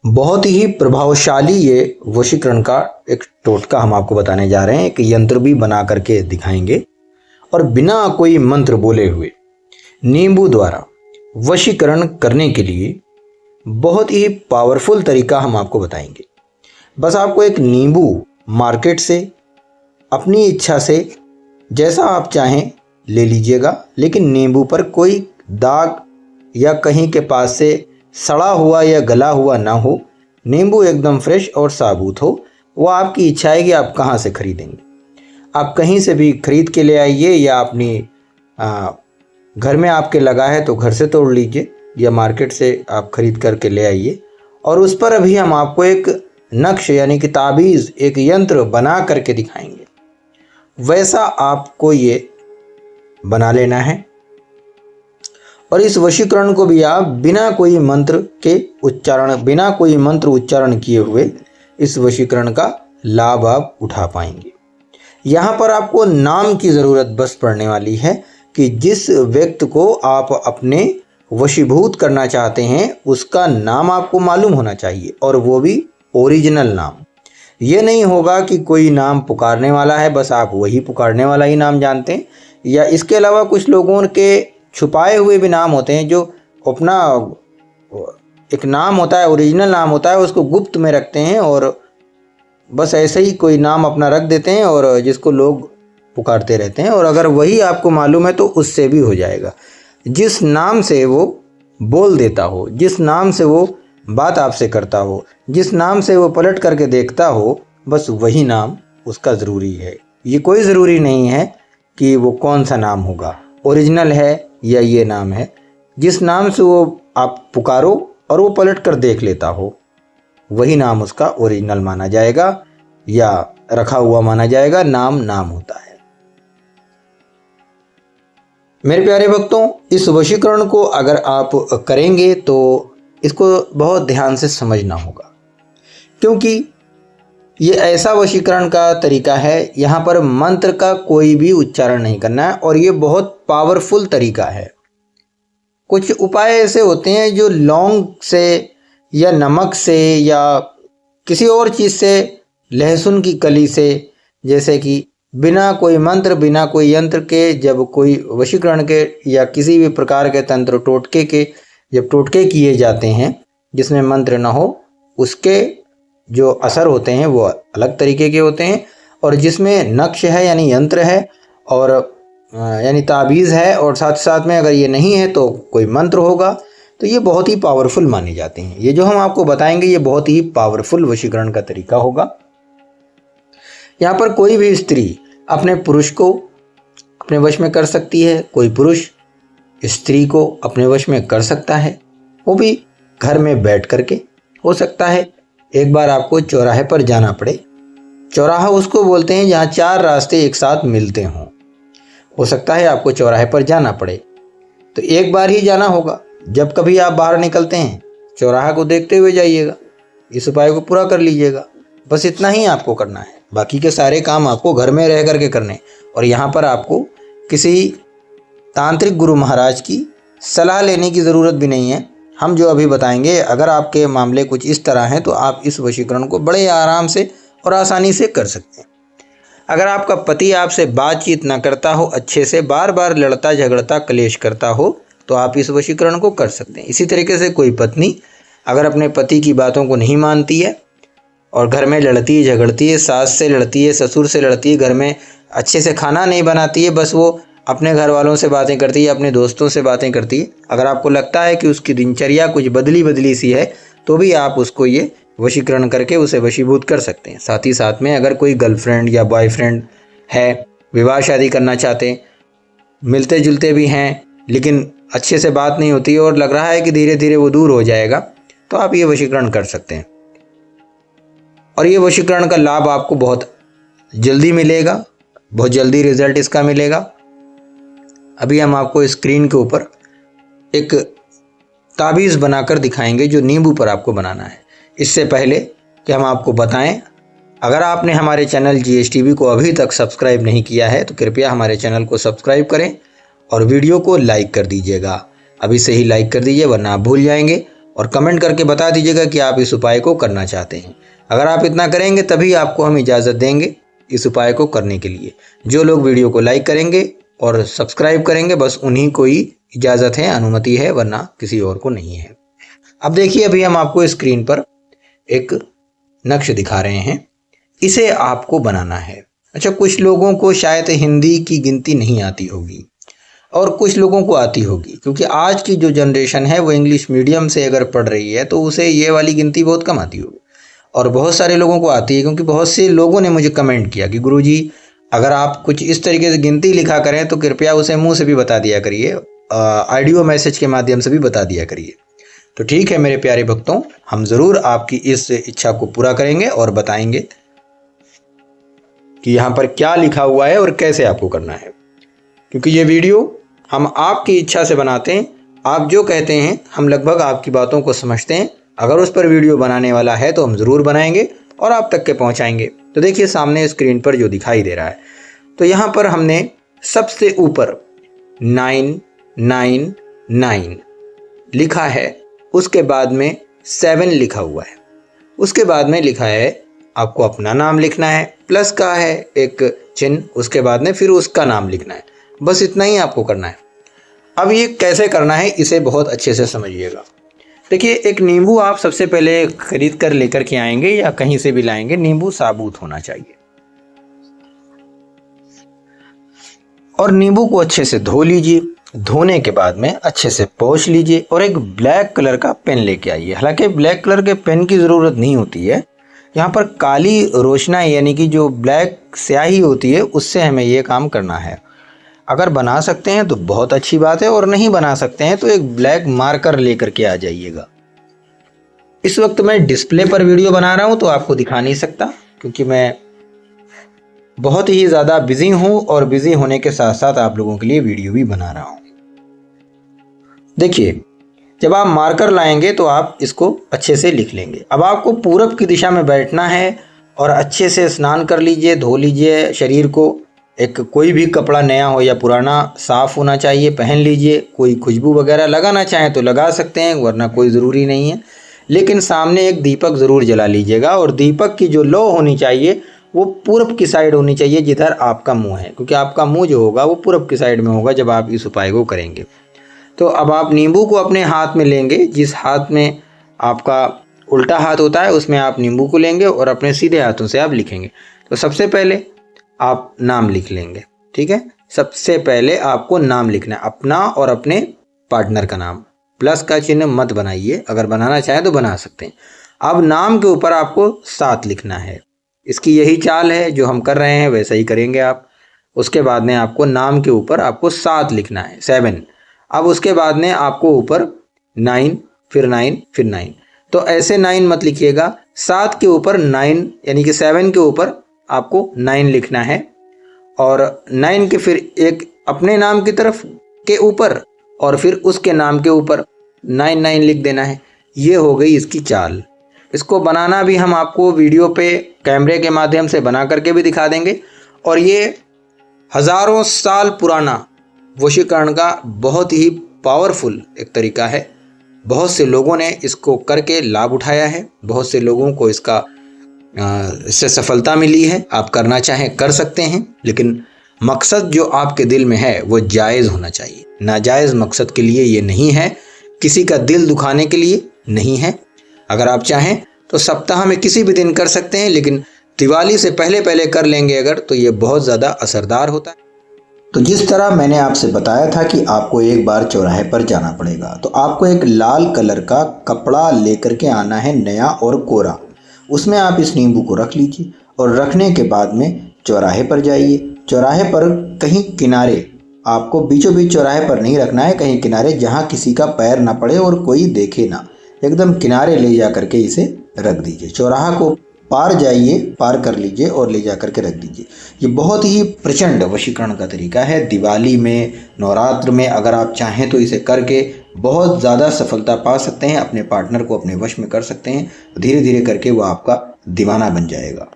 बहुत ही प्रभावशाली ये वशीकरण का एक टोटका हम आपको बताने जा रहे हैं। एक यंत्र भी बना करके दिखाएंगे और बिना कोई मंत्र बोले हुए नींबू द्वारा वशीकरण करने के लिए बहुत ही पावरफुल तरीका हम आपको बताएंगे। बस आपको एक नींबू मार्केट से अपनी इच्छा से जैसा आप चाहें ले लीजिएगा, लेकिन नींबू पर कोई दाग या कहीं के पास से सड़ा हुआ या गला हुआ ना हो। नींबू एकदम फ्रेश और साबुत हो। वो आपकी इच्छा है कि आप कहाँ से खरीदेंगे। आप कहीं से भी खरीद के ले आइए या अपनी घर में आपके लगा है तो घर से तोड़ लीजिए या मार्केट से आप खरीद करके ले आइए। और उस पर अभी हम आपको एक नक्श यानी कि ताबीज़, एक यंत्र बना करके दिखाएंगे। वैसा आपको ये बना लेना है और इस वशीकरण को भी आप बिना कोई मंत्र उच्चारण किए हुए इस वशीकरण का लाभ आप उठा पाएंगे। यहाँ पर आपको नाम की ज़रूरत बस पड़ने वाली है कि जिस व्यक्ति को आप अपने वशीभूत करना चाहते हैं उसका नाम आपको मालूम होना चाहिए, और वो भी ओरिजिनल नाम। ये नहीं होगा कि कोई नाम पुकारने वाला है, बस आप वही पुकारने वाला ही नाम जानते हैं, या इसके अलावा कुछ लोगों के छुपाए हुए भी नाम होते हैं जो अपना एक नाम होता है, ओरिजिनल नाम होता है, उसको गुप्त में रखते हैं और बस ऐसे ही कोई नाम अपना रख देते हैं और जिसको लोग पुकारते रहते हैं। और अगर वही आपको मालूम है तो उससे भी हो जाएगा। जिस नाम से वो बोल देता हो, जिस नाम से वो बात आपसे करता हो, जिस नाम से वो पलट करके देखता हो, बस वही नाम उसका ज़रूरी है। ये कोई ज़रूरी नहीं है कि वो कौन सा नाम होगा, ओरिजिनल है या ये नाम है। जिस नाम से वो आप पुकारो और वो पलट कर देख लेता हो, वही नाम उसका ओरिजिनल माना जाएगा या रखा हुआ माना जाएगा। नाम नाम होता है। मेरे प्यारे भक्तों, इस वशीकरण को अगर आप करेंगे तो इसको बहुत ध्यान से समझना होगा, क्योंकि ये ऐसा वशीकरण का तरीका है, यहाँ पर मंत्र का कोई भी उच्चारण नहीं करना है और ये बहुत पावरफुल तरीका है। कुछ उपाय ऐसे होते हैं जो लौंग से या नमक से या किसी और चीज़ से, लहसुन की कली से, जैसे कि बिना कोई मंत्र बिना कोई यंत्र के जब कोई वशीकरण के या किसी भी प्रकार के तंत्र टोटके के जब टोटके किए जाते हैं जिसमें मंत्र ना हो, उसके जो असर होते हैं वो अलग तरीके के होते हैं। और जिसमें नक्श है यानी यंत्र है और यानी ताबीज़ है और साथ साथ में अगर ये नहीं है तो कोई मंत्र होगा, तो ये बहुत ही पावरफुल माने जाते हैं। ये जो हम आपको बताएंगे ये बहुत ही पावरफुल वशीकरण का तरीका होगा। यहाँ पर कोई भी स्त्री अपने पुरुष को अपने वश में कर सकती है, कोई पुरुष स्त्री को अपने वश में कर सकता है, वो भी घर में बैठ करके हो सकता है। एक बार आपको चौराहे पर जाना पड़े, चौराहा उसको बोलते हैं जहाँ चार रास्ते एक साथ मिलते हों। हो सकता है आपको चौराहे पर जाना पड़े, तो एक बार ही जाना होगा। जब कभी आप बाहर निकलते हैं चौराहा को देखते हुए जाइएगा, इस उपाय को पूरा कर लीजिएगा। बस इतना ही आपको करना है, बाकी के सारे काम आपको घर में रह करके करने। और यहाँ पर आपको किसी तांत्रिक गुरु महाराज की सलाह लेने की ज़रूरत भी नहीं है। हम जो अभी बताएंगे, अगर आपके मामले कुछ इस तरह हैं तो आप इस वशीकरण को बड़े आराम से और आसानी से कर सकते हैं। अगर आपका पति आपसे बातचीत ना करता हो, अच्छे से बार बार लड़ता झगड़ता क्लेश करता हो, तो आप इस वशीकरण को कर सकते हैं। इसी तरीके से कोई पत्नी अगर अपने पति की बातों को नहीं मानती है और घर में लड़ती है झगड़ती है, सास से लड़ती है, ससुर से लड़ती है, घर में अच्छे से खाना नहीं बनाती है, बस वो अपने घर वालों से बातें करती है, अपने दोस्तों से बातें करती है, अगर आपको लगता है कि उसकी दिनचर्या कुछ बदली सी है, तो भी आप उसको ये वशीकरण करके उसे वशीभूत कर सकते हैं। साथ ही साथ में अगर कोई गर्लफ्रेंड या बॉयफ्रेंड है, विवाह शादी करना चाहते हैं, मिलते जुलते भी हैं लेकिन अच्छे से बात नहीं होती और लग रहा है कि धीरे धीरे वो दूर हो जाएगा, तो आप ये वशीकरण कर सकते हैं। और ये वशीकरण का लाभ आपको बहुत जल्दी मिलेगा, बहुत जल्दी रिजल्ट इसका मिलेगा। अभी हम आपको स्क्रीन के ऊपर एक ताबीज़ बनाकर दिखाएंगे जो नींबू पर आपको बनाना है। इससे पहले कि हम आपको बताएं, अगर आपने हमारे चैनल GSTV को अभी तक सब्सक्राइब नहीं किया है तो कृपया हमारे चैनल को सब्सक्राइब करें और वीडियो को लाइक कर दीजिएगा। अभी से ही लाइक कर दीजिए वरना आप भूल जाएंगे। और कमेंट करके बता दीजिएगा कि आप इस उपाय को करना चाहते हैं। अगर आप इतना करेंगे तभी आपको हम इजाज़त देंगे इस उपाय को करने के लिए। जो लोग वीडियो को लाइक करेंगे और सब्सक्राइब करेंगे बस उन्हीं को ही इजाज़त है, अनुमति है, वरना किसी और को नहीं है। अब देखिए, अभी हम आपको स्क्रीन पर एक नक्श दिखा रहे हैं, इसे आपको बनाना है। अच्छा, कुछ लोगों को शायद हिंदी की गिनती नहीं आती होगी और कुछ लोगों को आती होगी, क्योंकि आज की जो जनरेशन है वो इंग्लिश मीडियम से अगर पढ़ रही है तो उसे ये वाली गिनती बहुत कम आती होगी। और बहुत सारे लोगों को आती है, क्योंकि बहुत से लोगों ने मुझे कमेंट किया कि गुरुजी अगर आप कुछ इस तरीके से गिनती लिखा करें तो कृपया उसे मुंह से भी बता दिया करिए, ऑडियो मैसेज के माध्यम से भी बता दिया करिए। तो ठीक है मेरे प्यारे भक्तों, हम ज़रूर आपकी इस इच्छा को पूरा करेंगे और बताएंगे कि यहाँ पर क्या लिखा हुआ है और कैसे आपको करना है, क्योंकि ये वीडियो हम आपकी इच्छा से बनाते हैं। आप जो कहते हैं हम लगभग आपकी बातों को समझते हैं। अगर उस पर वीडियो बनाने वाला है तो हम ज़रूर बनाएंगे और आप तक के पहुंचाएंगे। तो देखिए सामने स्क्रीन पर जो दिखाई दे रहा है, तो यहाँ पर हमने सबसे ऊपर 999 लिखा है, उसके बाद में 7 लिखा हुआ है, उसके बाद में लिखा है आपको अपना नाम लिखना है, प्लस का है एक चिन्ह, उसके बाद में फिर उसका नाम लिखना है। बस इतना ही आपको करना है। अब ये कैसे करना है इसे बहुत अच्छे से समझिएगा। देखिए, एक नींबू आप सबसे पहले खरीद कर लेकर के आएंगे या कहीं से भी लाएंगे। नींबू साबुत होना चाहिए और नींबू को अच्छे से धो लीजिए। धोने के बाद में अच्छे से पोंछ लीजिए और एक ब्लैक कलर का पेन लेके आइए। हालांकि ब्लैक कलर के पेन की ज़रूरत नहीं होती है, यहाँ पर काली रोशनाई यानी कि जो ब्लैक स्याही होती है उससे हमें ये काम करना है। अगर बना सकते हैं तो बहुत अच्छी बात है, और नहीं बना सकते हैं तो एक ब्लैक मार्कर लेकर के आ जाइएगा। इस वक्त मैं डिस्प्ले पर वीडियो बना रहा हूं तो आपको दिखा नहीं सकता, क्योंकि मैं बहुत ही ज़्यादा बिजी हूं और बिजी होने के साथ साथ आप लोगों के लिए वीडियो भी बना रहा हूं। देखिए, जब आप मार्कर लाएंगे तो आप इसको अच्छे से लिख लेंगे। अब आपको पूरब की दिशा में बैठना है और अच्छे से स्नान कर लीजिए, धो लीजिए शरीर को। एक कोई भी कपड़ा नया हो या पुराना साफ़ होना चाहिए, पहन लीजिए। कोई खुशबू वगैरह लगाना चाहें तो लगा सकते हैं, वरना कोई ज़रूरी नहीं है। लेकिन सामने एक दीपक ज़रूर जला लीजिएगा, और दीपक की जो लौ होनी चाहिए वो पूरब की साइड होनी चाहिए, जिधर आपका मुंह है, क्योंकि आपका मुंह जो होगा वो पूरब की साइड में होगा जब आप इस उपाय को करेंगे। तो अब आप नींबू को अपने हाथ में लेंगे। जिस हाथ में आपका उल्टा हाथ होता है उसमें आप नींबू को लेंगे और अपने सीधे हाथों से आप लिखेंगे। तो सबसे पहले आप नाम लिख लेंगे, ठीक है। सबसे पहले आपको नाम लिखना है, अपना और अपने पार्टनर का नाम। प्लस का चिन्ह मत बनाइए, अगर बनाना चाहें तो बना सकते हैं। अब नाम के ऊपर आपको 7 लिखना है। इसकी यही चाल है, जो हम कर रहे हैं वैसा ही करेंगे आप। उसके बाद में आपको नाम के ऊपर आपको 7 लिखना है, 7। अब उसके बाद में आपको ऊपर 9, फिर 9, फिर 9। तो ऐसे 9 मत लिखिएगा, 7 के ऊपर 9 यानी कि 7 के ऊपर आपको 9 लिखना है, और 9 के फिर एक अपने नाम की तरफ के ऊपर और फिर उसके नाम के ऊपर 9 लिख देना है। ये हो गई इसकी चाल। इसको बनाना भी हम आपको वीडियो पे कैमरे के माध्यम से बना करके भी दिखा देंगे। और ये हज़ारों साल पुराना वशीकरण का बहुत ही पावरफुल एक तरीका है। बहुत से लोगों ने इसको करके लाभ उठाया है, बहुत से लोगों को इससे सफलता मिली है। आप करना चाहें कर सकते हैं, लेकिन मकसद जो आपके दिल में है वो जायज़ होना चाहिए। नाजायज़ मकसद के लिए ये नहीं है, किसी का दिल दुखाने के लिए नहीं है। अगर आप चाहें तो सप्ताह में किसी भी दिन कर सकते हैं, लेकिन दिवाली से पहले पहले कर लेंगे अगर, तो ये बहुत ज़्यादा असरदार होता है। तो जिस तरह मैंने आपसे बताया था कि आपको एक बार चौराहे पर जाना पड़ेगा, तो आपको एक लाल कलर का कपड़ा लेकर के आना है, नया और कोरा। उसमें आप इस नींबू को रख लीजिए और रखने के बाद में चौराहे पर जाइए। चौराहे पर कहीं किनारे, आपको बीचों बीच चौराहे पर नहीं रखना है, कहीं किनारे जहाँ किसी का पैर ना पड़े और कोई देखे ना, एकदम किनारे ले जा करके इसे रख दीजिए। चौराहा को पार जाइए, पार कर लीजिए और ले जा करके रख दीजिए। ये बहुत ही प्रचंड वशीकरण का तरीका है। दिवाली में, नवरात्र में अगर आप चाहें तो इसे करके बहुत ज़्यादा सफलता पा सकते हैं, अपने पार्टनर को अपने वश में कर सकते हैं। धीरे धीरे करके वो आपका दीवाना बन जाएगा।